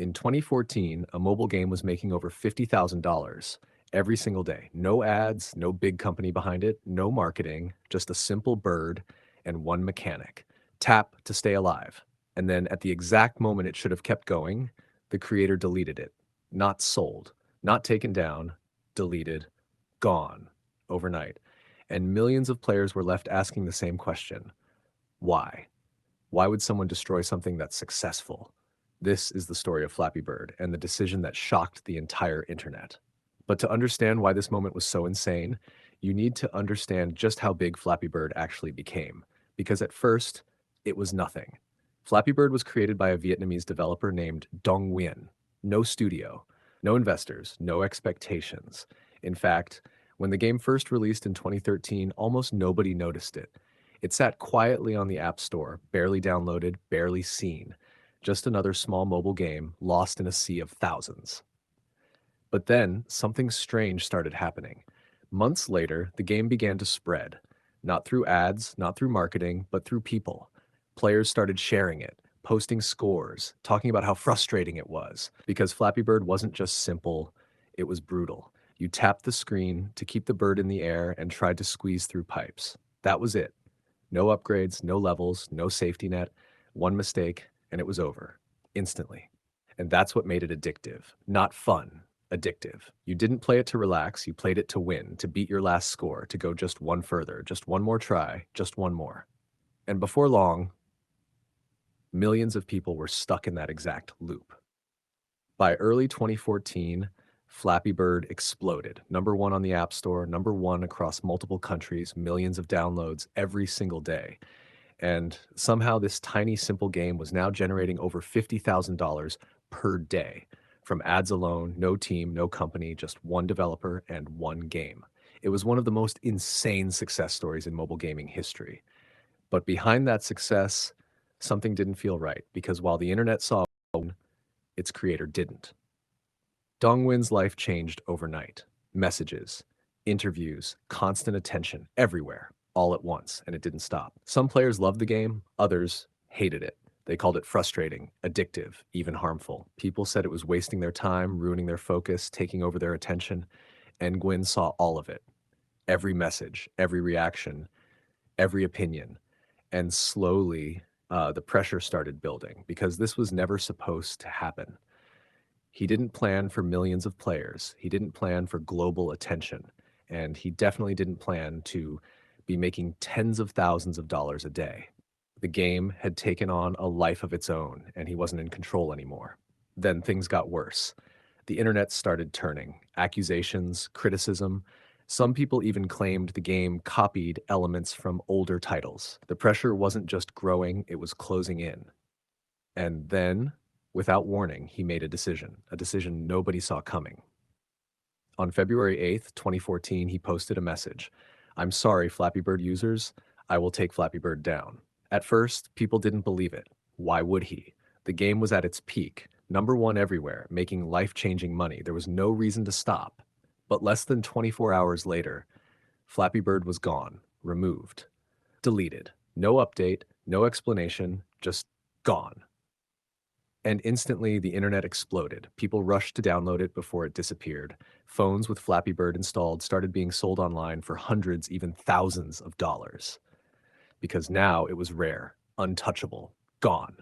In 2014, a mobile game was making over $50,000 every single day. No ads, no big company behind it, no marketing, just a simple bird and one mechanic. Tap to stay alive. And then at the exact moment it should have kept going, the creator deleted it. Not sold, not taken down, deleted, gone overnight. And millions of players were left asking the same question. Why? Why would someone destroy something that's successful? This is the story of Flappy Bird and the decision that shocked the entire internet. But to understand why this moment was so insane, you need to understand just how big Flappy Bird actually became. Because at first, it was nothing. Flappy Bird was created by a Vietnamese developer named Dong Nguyen. No studio, no investors, no expectations. In fact, when the game first released in 2013, almost nobody noticed it. It sat quietly on the App Store, barely downloaded, barely seen. Just another small mobile game lost in a sea of thousands. But then, something strange started happening. Months later, the game began to spread. Not through ads, not through marketing, but through people. Players started sharing it, posting scores, talking about how frustrating it was. Because Flappy Bird wasn't just simple, it was brutal. You tapped the screen to keep the bird in the air and tried to squeeze through pipes. That was it. No upgrades, no levels, no safety net. One mistake, and it was over. Instantly. And that's what made it addictive. Not fun. Addictive. You didn't play it to relax, you played it to win, to beat your last score, to go just one further, just one more try, just one more. And before long, millions of people were stuck in that exact loop. By early 2014, Flappy Bird exploded. Number one on the App Store, number one across multiple countries, millions of downloads every single day. And somehow this tiny, simple game was now generating over $50,000 per day from ads alone, no team, no company, just one developer and one game. It was one of the most insane success stories in mobile gaming history. But behind that success, something didn't feel right because while the internet saw its creator didn't. Dongwin's life changed overnight. Messages, interviews, constant attention everywhere, all at once, and it didn't stop. Some players loved the game, others hated it. They called it frustrating, addictive, even harmful. People said it was wasting their time, ruining their focus, taking over their attention, and Gwyn saw all of it. Every message, every reaction, every opinion. And slowly, the pressure started building because this was never supposed to happen. He didn't plan for millions of players. He didn't plan for global attention. And he definitely didn't plan to be making tens of thousands of dollars a day. The game had taken on a life of its own, and he wasn't in control anymore. Then things got worse. The internet started turning. Accusations, criticism. Some people even claimed the game copied elements from older titles. The pressure wasn't just growing, it was closing in. And then, without warning, he made a decision nobody saw coming. On February 8th, 2014, he posted a message. "I'm sorry, Flappy Bird users. I will take Flappy Bird down." At first, people didn't believe it. Why would he? The game was at its peak, number one everywhere, making life-changing money. There was no reason to stop. But less than 24 hours later, Flappy Bird was gone, removed, deleted. No update, no explanation, just gone. And instantly, the internet exploded. People rushed to download it before it disappeared. Phones with Flappy Bird installed started being sold online for hundreds, even thousands of dollars. Because now it was rare, untouchable, gone.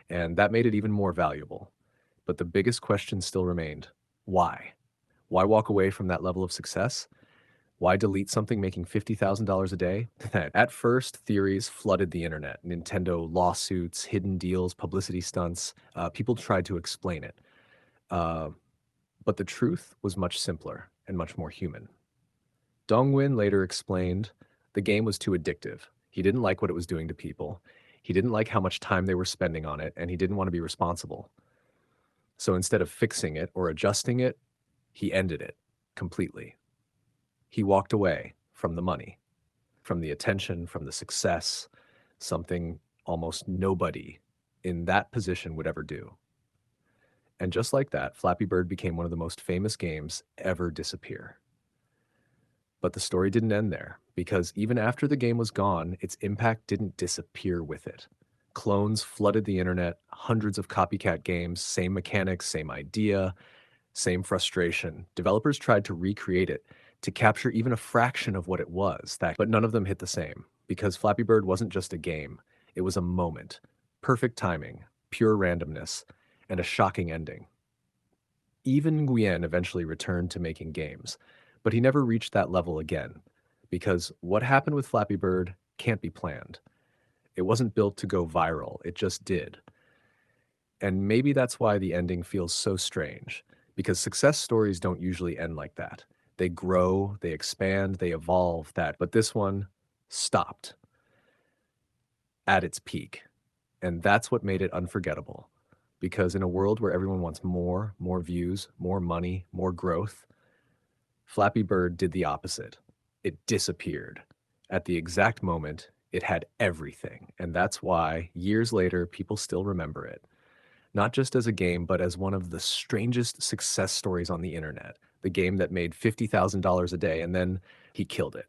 And that made it even more valuable. But the biggest question still remained. Why? Why walk away from that level of success? Why delete something making $50,000 a day? At first, theories flooded the internet. Nintendo lawsuits, hidden deals, publicity stunts. People tried to explain it. Uh, but the truth was much simpler and much more human. Dongwin later explained the game was too addictive. He didn't like what it was doing to people. He didn't like how much time they were spending on it, and he didn't want to be responsible. So instead of fixing it or adjusting it, he ended it completely. He walked away from the money, from the attention, from the success, something almost nobody in that position would ever do. And just like that, Flappy Bird became one of the most famous games ever disappear. But the story didn't end there, because even after the game was gone, its impact didn't disappear with it. Clones flooded the internet, hundreds of copycat games, same mechanics, same idea, same frustration. Developers tried to recreate it to capture even a fraction of what it was, but none of them hit the same because Flappy Bird wasn't just a game, it was a moment. Perfect timing, pure randomness, and a shocking ending. Even Nguyen eventually returned to making games, but he never reached that level again because what happened with Flappy Bird can't be planned. It wasn't built to go viral, it just did. And maybe that's why the ending feels so strange, because success stories don't usually end like that. They grow, they expand, they evolve but this one stopped at its peak. And that's what made it unforgettable. Because in a world where everyone wants more views, more money, more growth, Flappy Bird did the opposite. It disappeared. At the exact moment, it had everything. And that's why, years later, people still remember it. Not just as a game, but as one of the strangest success stories on the internet. The game that made $50,000 a day, and then he killed it.